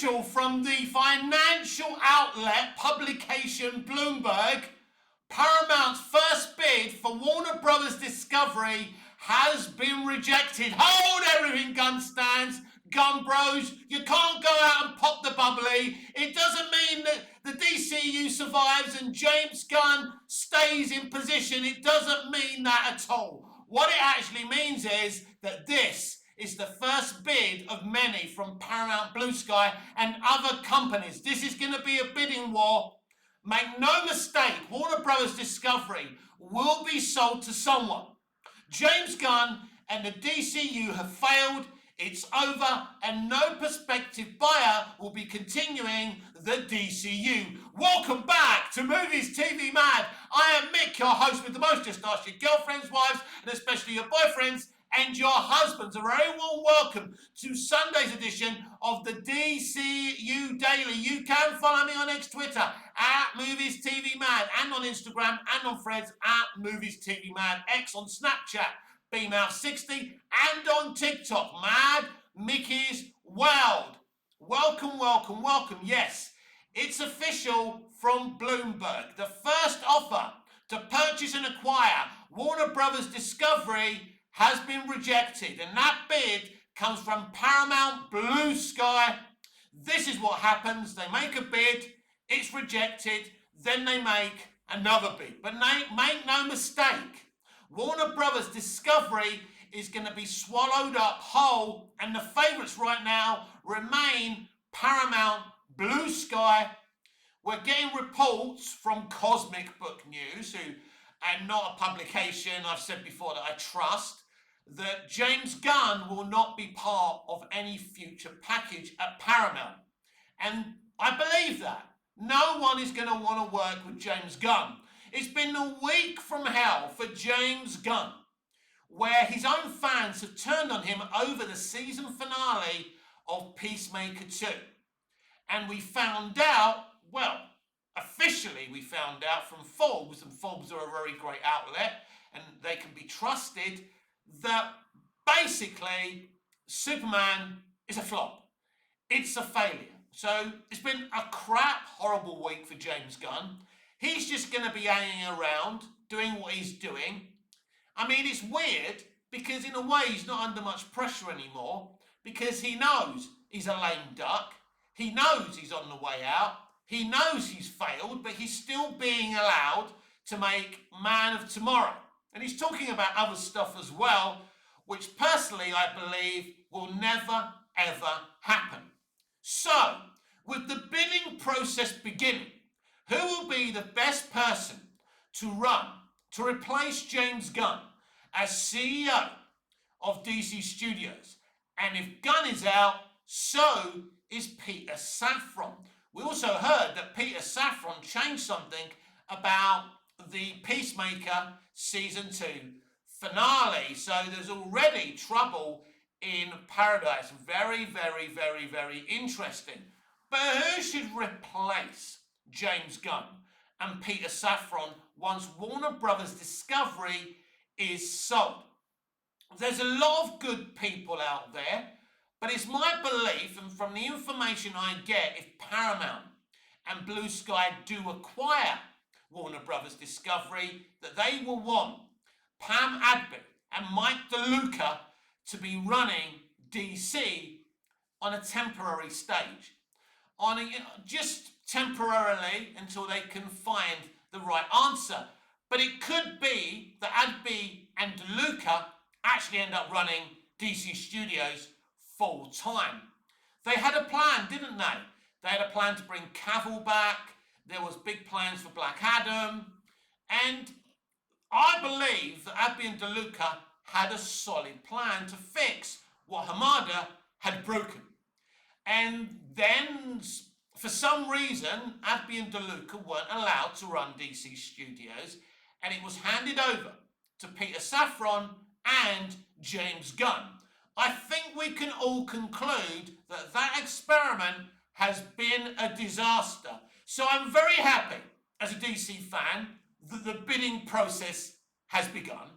official from the financial outlet publication Bloomberg. Paramount's first bid for Warner Brothers Discovery has been rejected. Hold everything, gun stands, gun bros. You can't go out and pop the bubbly. It doesn't mean that the DCU survives and James Gunn stays in position. It doesn't mean that at all. What it actually means is that this is the first bid of many from Paramount, Blue Sky and other companies. This is going to be a bidding war. Make no mistake, Warner Brothers Discovery will be sold to someone. James Gunn and the DCU have failed. It's over, and no prospective buyer will be continuing the DCU. Welcome back to Movies TV Mad. I am Mick, your host with the most. Just ask your girlfriends, wives, and especially your boyfriends and your husbands. A very warm welcome to Sunday's edition of the DCU Daily. You can follow me on X Twitter at Movies TV Mad, and on Instagram and on Threads at Movies TV Mad, X on Snapchat, BMouth60, and on TikTok, Mad Mickey's World. Welcome, welcome, welcome. Yes, it's official from Bloomberg. The first offer to purchase and acquire Warner Brothers Discovery has been rejected, and that bid comes from Paramount, Blue Sky. This is what happens. They make a bid, it's rejected, then they make another bid. But make no mistake, Warner Brothers Discovery is going to be swallowed up whole, and the favourites right now remain Paramount, Blue Sky. We're getting reports from Cosmic Book News, and not a publication I've said before that I trust, that James Gunn will not be part of any future package at Paramount. And I believe that. No one is going to want to work with James Gunn. It's been a week from hell for James Gunn, where his own fans have turned on him over the season finale of Peacemaker 2. And we found out, well, officially we found out from Forbes, and Forbes are a very great outlet and they can be trusted, that basically Superman is a flop. It's a failure. So it's been a crap, horrible week for James Gunn. He's just going to be hanging around, doing what he's doing. I mean, it's weird because in a way he's not under much pressure anymore, because he knows he's a lame duck. He knows he's on the way out. He knows he's failed, but he's still being allowed to make Man of Tomorrow. And he's talking about other stuff as well, which personally I believe will never, ever happen. So, with the bidding process beginning, who will be the best person to replace James Gunn as CEO of DC Studios? And if Gunn is out, so is Peter Safran. We also heard that Peter Safran changed something about the Peacemaker Season 2 finale. So there's already trouble in paradise. Very, very, very, very interesting. But who should replace James Gunn and Peter Safran once Warner Brothers Discovery is sold? There's a lot of good people out there, but it's my belief, and from the information I get, if Paramount and Blue Sky do acquire Warner Brothers Discovery, that they will want Pam Adbert and Mike DeLuca to be running DC on a temporary stage. Just temporarily until they can find the right answer. But it could be that Adby and DeLuca actually end up running DC Studios full time. They had a plan, didn't they? They had a plan to bring Cavill back. There was big plans for Black Adam. And I believe that Adby and DeLuca had a solid plan to fix what Hamada had broken. And then, for some reason, Adby and DeLuca weren't allowed to run DC Studios, and it was handed over to Peter Safran and James Gunn. I think we can all conclude that that experiment has been a disaster. So I'm very happy, as a DC fan, that the bidding process has begun.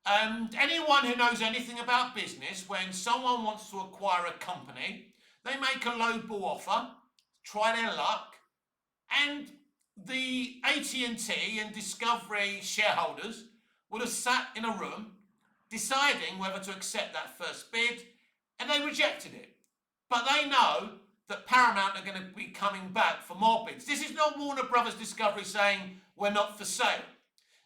Anyone who knows anything about business, when someone wants to acquire a company, They make a lowball offer, try their luck, and the AT&T and Discovery shareholders would have sat in a room deciding whether to accept that first bid, and they rejected it. But they know that Paramount are going to be coming back for more bids. This is not Warner Brothers Discovery saying we're not for sale.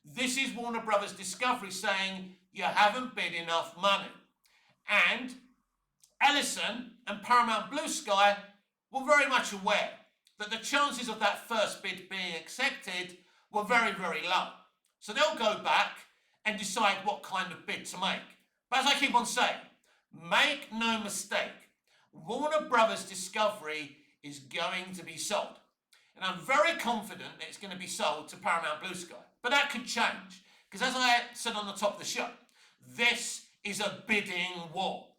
This is Warner Brothers Discovery saying you haven't bid enough money. And Ellison and Paramount Blue Sky were very much aware that the chances of that first bid being accepted were very, very low. So they'll go back and decide what kind of bid to make. But as I keep on saying, make no mistake, Warner Brothers Discovery is going to be sold. And I'm very confident that it's going to be sold to Paramount Blue Sky. But that could change. Because as I said on the top of the show, this is a bidding war.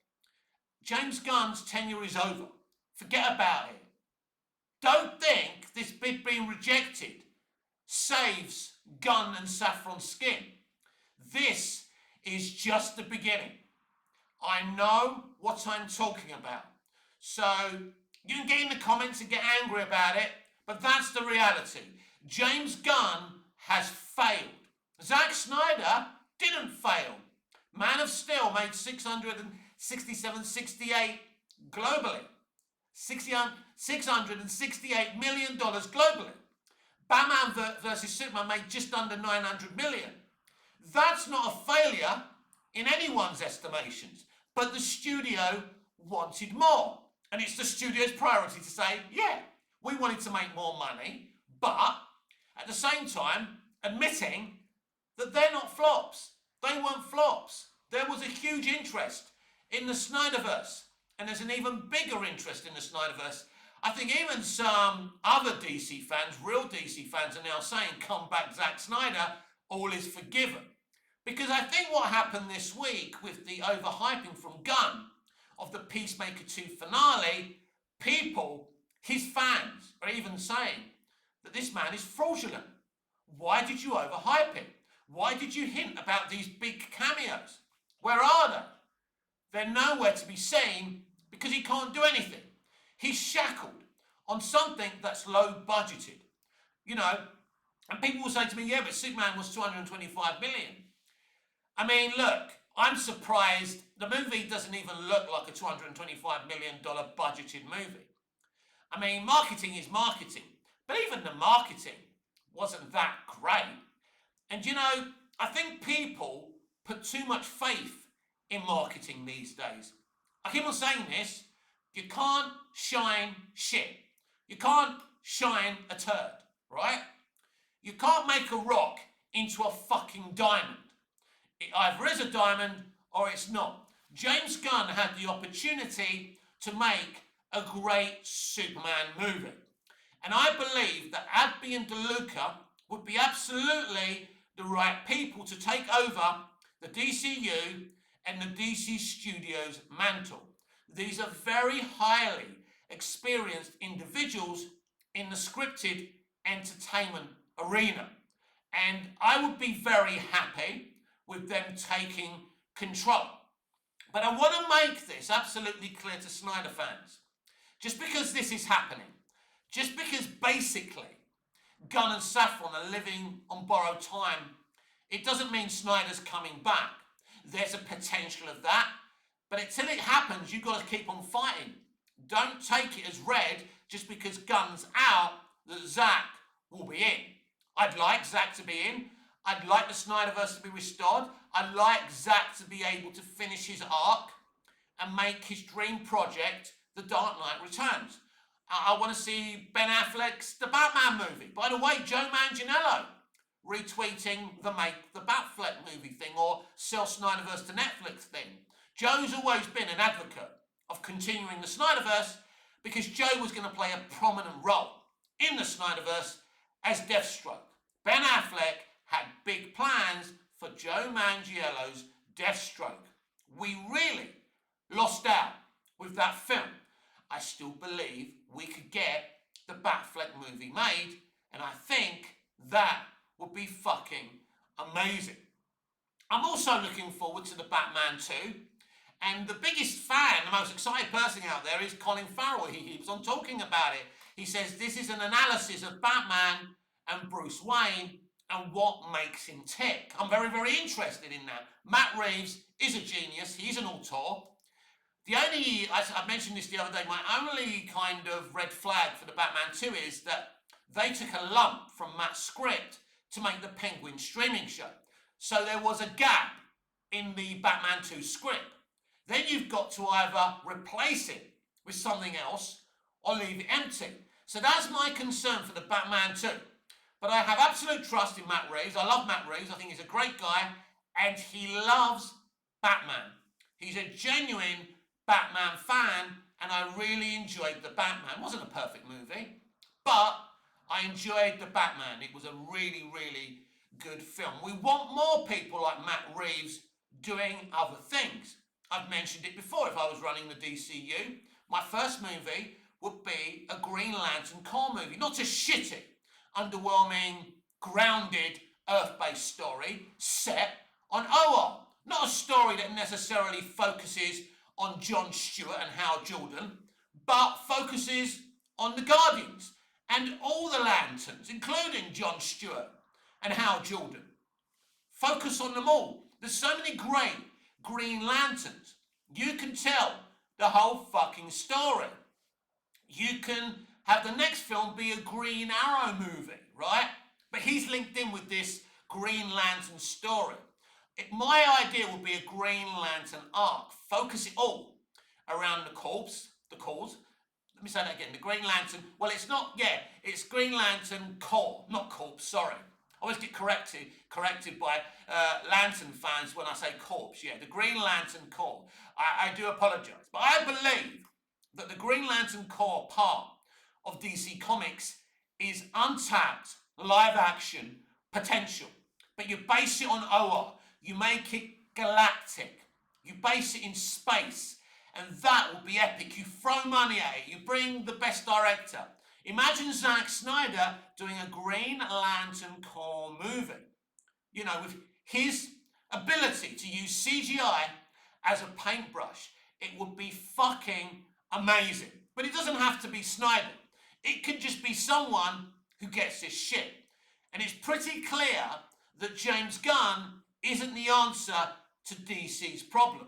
James Gunn's tenure is over. Forget about it. Don't think this bid being rejected saves Gunn and Saffron's skin. This is just the beginning. I know what I'm talking about. So you can get in the comments and get angry about it, but that's the reality. James Gunn has failed. Zack Snyder didn't fail. Man of Steel made 668 globally. $668 million globally. Batman vs Superman made just under 900 million. That's not a failure in anyone's estimations, but the studio wanted more. And it's the studio's priority to say, yeah, we wanted to make more money, but at the same time, admitting that they're not flops. They weren't flops. There was a huge interest in the Snyderverse, and there's an even bigger interest in the Snyderverse. I think even some other DC fans, real DC fans, are now saying, come back Zack Snyder, all is forgiven. Because I think what happened this week with the overhyping from Gunn of the Peacemaker 2 finale, people, his fans, are even saying that this man is fraudulent. Why did you overhype him? Why did you hint about these big cameos? Where are they? They're nowhere to be seen because he can't do anything. He's shackled on something that's low budgeted. You know, and people will say to me, yeah, but Superman was 225 million. I mean, look, I'm surprised the movie doesn't even look like a $225 million budgeted movie. I mean, marketing is marketing, but even the marketing wasn't that great. And you know, I think people put too much faith in marketing these days. I keep on saying this, you can't shine shit. You can't shine a turd, right? You can't make a rock into a fucking diamond. It either is a diamond or it's not. James Gunn had the opportunity to make a great Superman movie. And I believe that Abby and DeLuca would be absolutely the right people to take over the DCU and the DC Studios mantle. These are very highly experienced individuals in the scripted entertainment arena. And I would be very happy with them taking control. But I want to make this absolutely clear to Snyder fans. Just because this is happening, just because basically Gunn and Saffron are living on borrowed time, it doesn't mean Snyder's coming back. There's a potential of that, but until it happens, you've got to keep on fighting. Don't take it as read just because Gunn's out that Zack will be in. I'd like Zack to be in. I'd like the Snyderverse to be restored. I'd like Zack to be able to finish his arc and make his dream project, The Dark Knight Returns. I want to see Ben Affleck's The Batman movie. By the way, Joe Manganiello retweeting the Make the Batfleck movie thing or sell Snyderverse to Netflix thing. Joe's always been an advocate of continuing the Snyderverse because Joe was going to play a prominent role in the Snyderverse as Deathstroke. Ben Affleck had big plans for Joe Manganiello's Deathstroke. We really lost out with that film. I still believe we could get the Batfleck movie made, and I think that would be fucking amazing. I'm also looking forward to the Batman 2, And the biggest fan, the most excited person out there is Colin Farrell. He keeps on talking about it. He says this is an analysis of Batman and Bruce Wayne and what makes him tick. I'm very, very interested in that. Matt Reeves is a genius. He's an auteur. The only, I mentioned this the other day, my only kind of red flag for the Batman 2 is that they took a lump from Matt's script to make the Penguin streaming show. So there was a gap in the Batman 2 script. Then you've got to either replace it with something else or leave it empty. So that's my concern for the Batman 2. But I have absolute trust in Matt Reeves. I love Matt Reeves. I think he's a great guy. And he loves Batman. He's a genuine Batman fan. And I really enjoyed the Batman. It wasn't a perfect movie. But I enjoyed the Batman. It was a really, really good film. We want more people like Matt Reeves doing other things. I've mentioned it before. If I was running the DCU, my first movie would be a Green Lantern Corps movie. Not a shitty, underwhelming, grounded, Earth-based story set on OR. Not a story that necessarily focuses on John Stewart and Hal Jordan, but focuses on the Guardians and all the Lanterns, including John Stewart and Hal Jordan. Focus on them all. There's so many great Green Lanterns. You can tell the whole fucking story. You can have the next film be a Green Arrow movie, right? But he's linked in with this Green Lantern story. My idea would be a Green Lantern arc. Focus it all around the corps. Let me say that again. The Green Lantern, well, it's not, yeah, it's Green Lantern Corps, not Corps, sorry. I always get corrected by Lantern fans when I say Corps. Yeah, the Green Lantern Corps. I do apologise. But I believe that the Green Lantern Corps part of DC Comics is untapped live action potential. But you base it on OR. You make it galactic. You base it in space. And that will be epic. You throw money at it. You bring the best director. Imagine Zack Snyder doing a Green Lantern Corps movie. You know, with his ability to use CGI as a paintbrush, it would be fucking amazing. But it doesn't have to be Snyder. It could just be someone who gets this shit. And it's pretty clear that James Gunn isn't the answer to DC's problem.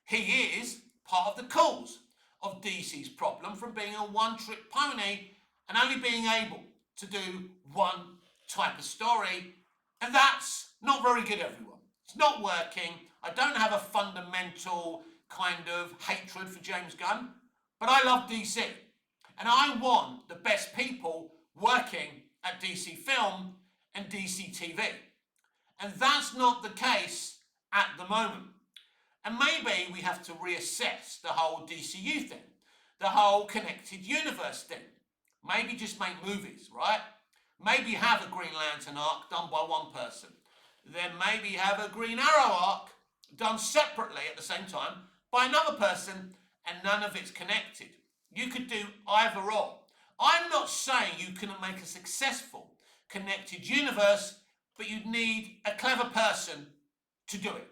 He is part of the cause of DC's problem from being a one-trick pony and only being able to do one type of story. And that's not very good, everyone. It's not working. I don't have a fundamental kind of hatred for James Gunn, but I love DC. And I want the best people working at DC Film and DC TV. And that's not the case at the moment. And maybe we have to reassess the whole DCU thing, the whole connected universe thing. Maybe just make movies, right? Maybe have a Green Lantern arc done by one person. Then maybe have a Green Arrow arc done separately at the same time by another person, and none of it's connected. You could do either or. I'm not saying you couldn't make a successful connected universe, but you'd need a clever person to do it.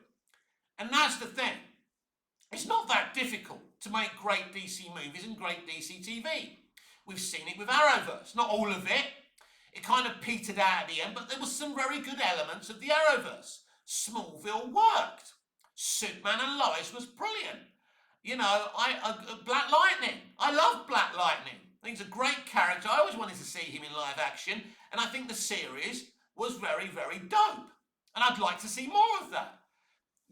And that's the thing. It's not that difficult to make great DC movies and great DC TV. We've seen it with Arrowverse. Not all of it. It kind of petered out at the end, but there was some very good elements of the Arrowverse. Smallville worked. Superman and Lois was brilliant. You know, Black Lightning. I love Black Lightning. I think he's a great character. I always wanted to see him in live action, and I think the series was very, very dope. And I'd like to see more of that.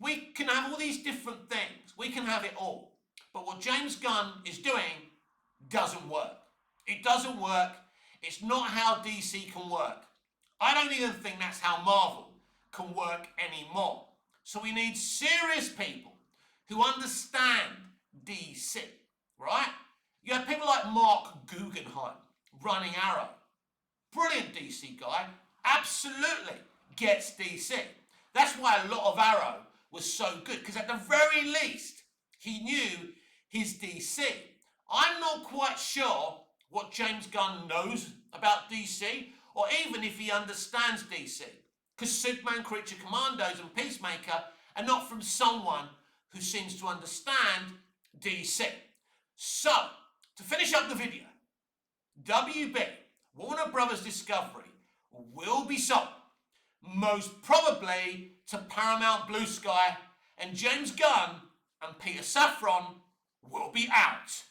We can have all these different things. We can have it all. But what James Gunn is doing doesn't work. It doesn't work. It's not how DC can work. I don't even think that's how Marvel can work anymore. So we need serious people who understand DC, right? You have people like Mark Guggenheim running Arrow. Brilliant DC guy. Absolutely gets DC. That's why a lot of Arrow was so good, because at the very least, he knew his DC. I'm not quite sure what James Gunn knows about DC, or even if he understands DC, because Superman, Creature Commandos and Peacemaker are not from someone who seems to understand DC. So, to finish up the video, WB, Warner Brothers Discovery, will be sold, most probably to Paramount Blue Sky, and James Gunn and Peter Safran will be out.